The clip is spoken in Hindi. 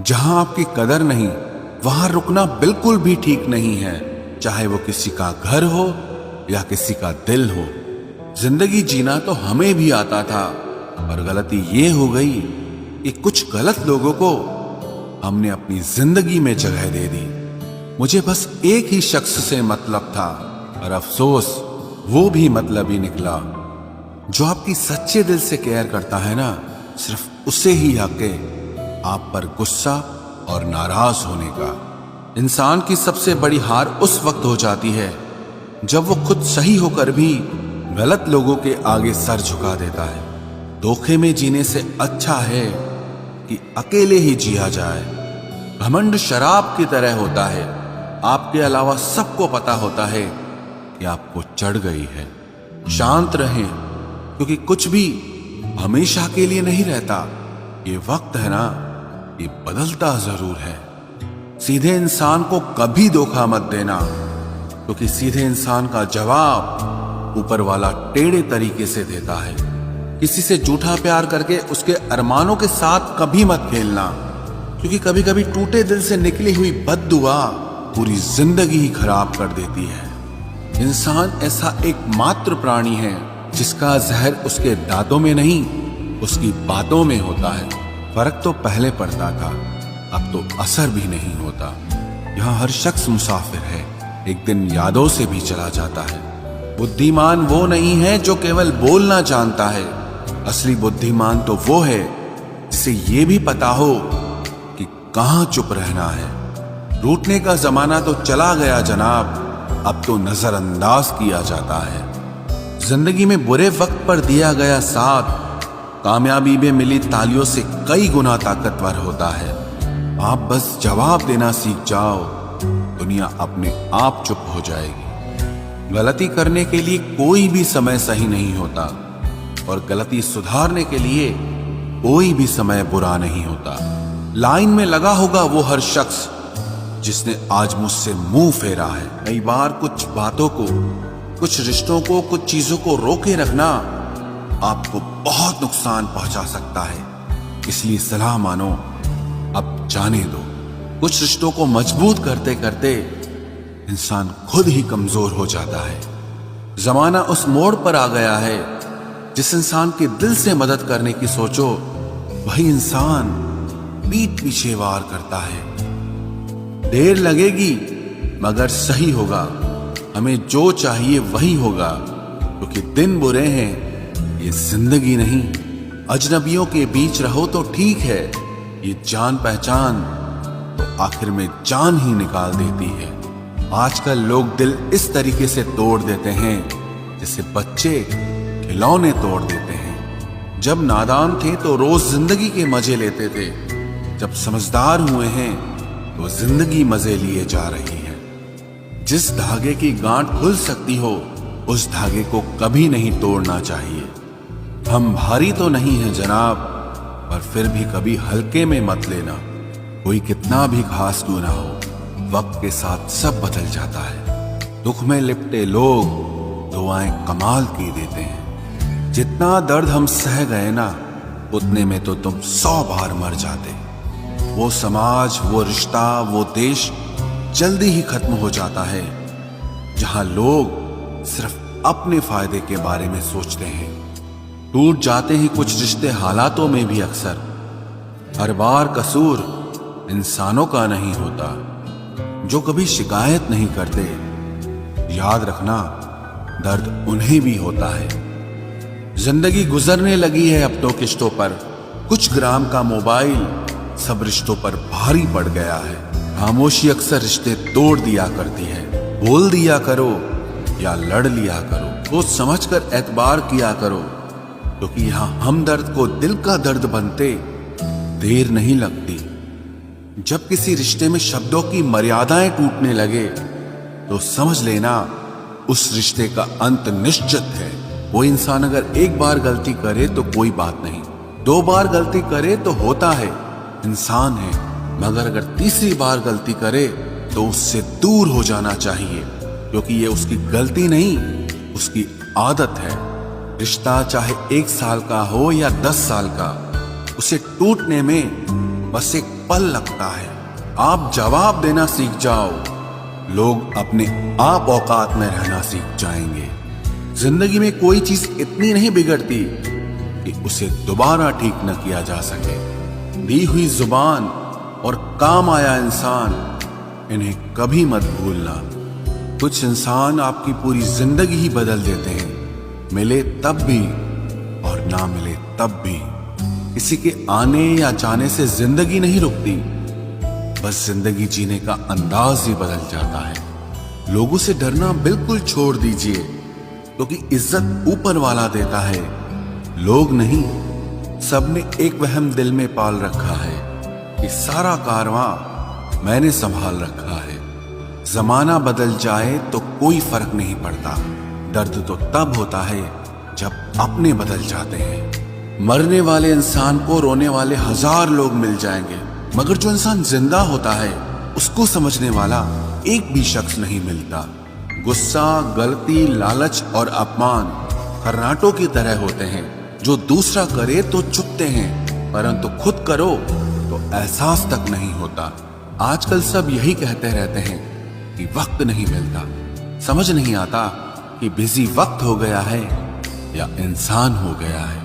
जहां आपकी कदर नहीं, वहां रुकना बिल्कुल भी ठीक नहीं है, चाहे वो किसी का घर हो या किसी का दिल हो। जिंदगी जीना तो हमें भी आता था, पर गलती ये हो गई कि कुछ गलत लोगों को हमने अपनी जिंदगी में जगह दे दी। मुझे बस एक ही शख्स से मतलब था, और अफसोस वो भी मतलब ही निकला। जो आपकी सच्चे दिल से केयर करता है ना, सिर्फ उसे ही हक है आप पर गुस्सा और नाराज होने का। इंसान की सबसे बड़ी हार उस वक्त हो जाती है जब वो खुद सही होकर भी गलत लोगों के आगे सर झुका देता है। धोखे में जीने से अच्छा है कि अकेले ही जिया जाए। घमंड शराब की तरह होता है, आपके अलावा सबको पता होता है कि आपको चढ़ गई है। शांत रहें, क्योंकि कुछ भी हमेशा के लिए नहीं रहता। ये वक्त है ना, ये बदलता जरूर है। सीधे इंसान को कभी धोखा मत देना, क्योंकि सीधे इंसान का जवाब ऊपर वाला टेढ़े तरीके से देता है। किसी से झूठा प्यार करके उसके अरमानों के साथ कभी मत खेलना, क्योंकि कभी कभी टूटे दिल से निकली हुई बद्दुआ पूरी जिंदगी ही खराब कर देती है। इंसान ऐसा एकमात्र प्राणी है जिसका जहर उसके दांतों में नहीं, उसकी बातों में होता है। फर्क तो पहले पड़ता था, अब तो असर भी नहीं होता। यहाँ हर शख्स मुसाफिर है, एक दिन यादों से भी चला जाता है। बुद्धिमान वो नहीं है जो केवल बोलना जानता है, असली बुद्धिमान तो वो है जिसे ये भी पता हो कि कहाँ चुप रहना है। रूठने का जमाना तो चला गया जनाब, अब तो नजरअंदाज किया जाता है। जिंदगी में बुरे वक्त पर दिया गया साथ कामयाबी में मिली तालियों से कई गुना ताकतवर होता है। आप बस जवाब देना सीख जाओ, दुनिया अपने आप चुप हो जाएगी। गलती करने के लिए कोई भी समय सही नहीं होता, और गलती सुधारने के लिए कोई भी समय बुरा नहीं होता। लाइन में लगा होगा वो हर शख्स जिसने आज मुझसे मुंह फेरा है। कई बार कुछ बातों को, कुछ रिश्तों को, कुछ चीजों को रोके रखना आपको बहुत नुकसान पहुंचा सकता है। इसलिए सलाह मानो, अब जाने दो। कुछ रिश्तों को मजबूत करते करते इंसान खुद ही कमजोर हो जाता है। जमाना उस मोड़ पर आ गया है, जिस इंसान के दिल से मदद करने की सोचो, वही इंसान पीठ पीछे वार करता है। देर लगेगी मगर सही होगा, हमें जो चाहिए वही होगा, क्योंकि दिन बुरे हैं, ये जिंदगी नहीं। अजनबियों के बीच रहो तो ठीक है, ये जान पहचान तो आखिर में जान ही निकाल देती है। आजकल लोग दिल इस तरीके से तोड़ देते हैं जैसे बच्चे खिलौने तोड़ देते हैं। जब नादान थे तो रोज जिंदगी के मजे लेते थे, जब समझदार हुए हैं तो जिंदगी मजे लिए जा रही है। जिस धागे की गांठ खुल सकती हो, उस धागे को कभी नहीं तोड़ना चाहिए। हम भारी तो नहीं है जनाब, पर फिर भी कभी हल्के में मत लेना। कोई कितना भी खास क्यों ना हो, वक्त के साथ सब बदल जाता है। दुख में लिपटे लोग दुआएं कमाल की देते हैं। जितना दर्द हम सह गए ना, उतने में तो तुम 100 बार मर जाते। वो समाज, वो रिश्ता, वो देश जल्दी ही खत्म हो जाता है जहां लोग सिर्फ अपने फायदे के बारे में सोचते हैं। टूट जाते हैं कुछ रिश्ते हालातों में भी अक्सर। हर बार कसूर इंसानों का नहीं होता जो कभी शिकायत नहीं करते। याद रखना, दर्द उन्हें भी होता है। जिंदगी गुजरने लगी है अब तो किश्तों पर। कुछ ग्राम का मोबाइल सब रिश्तों पर भारी पड़ गया है। खामोशी अक्सर रिश्ते तोड़ दिया करती है। बोल दिया करो या लड़ लिया करो, सोच समझकर एतबार किया करो, क्योंकि यहां हमदर्द को दिल का दर्द बनते देर नहीं लगती। जब किसी रिश्ते में शब्दों की मर्यादाएं टूटने लगे तो समझ लेना उस रिश्ते का अंत निश्चित है। वो इंसान अगर एक बार गलती करे तो कोई बात नहीं, 2 बार गलती करे तो होता है, इंसान है। मगर अगर तीसरी बार गलती करे तो उससे दूर हो जाना चाहिए, क्योंकि ये उसकी गलती नहीं, उसकी आदत है। रिश्ता चाहे 1 साल का हो या 10 साल का, उसे टूटने में बस एक पल लगता है। आप जवाब देना सीख जाओ, लोग अपने आप औकात में रहना सीख जाएंगे। जिंदगी में कोई चीज इतनी नहीं बिगड़ती कि उसे दोबारा ठीक न किया जा सके। दी हुई जुबान और काम आया इंसान, इन्हें कभी मत भूलना। कुछ इंसान आपकी पूरी जिंदगी ही बदल देते हैं, मिले तब भी और ना मिले तब भी। किसी के आने या जाने से जिंदगी नहीं रुकती, बस जिंदगी जीने का अंदाज ही बदल जाता है। लोगों से डरना बिल्कुल छोड़ दीजिए, क्योंकि इज्जत ऊपर वाला देता है, लोग नहीं। सबने एक वहम दिल में पाल रखा है कि सारा कारवां मैंने संभाल रखा है। जमाना बदल जाए तो कोई फर्क नहीं पड़ता, दर्द तो तब होता है जब अपने बदल जाते हैं। मरने वाले इंसान को रोने वाले 1000 लोग मिल जाएंगे, मगर जो इंसान जिंदा होता है उसको समझने वाला एक भी शख्स नहीं मिलता। गुस्सा, गलती, लालच और अपमान खर्राटों की तरह होते हैं, जो दूसरा करे तो चुपते हैं, परंतु खुद करो तो एहसास तक नहीं होता। आजकल सब यही कहते रहते हैं कि वक्त नहीं मिलता। समझ नहीं आता कि बिजी वक्त हो गया है या इंसान हो गया है।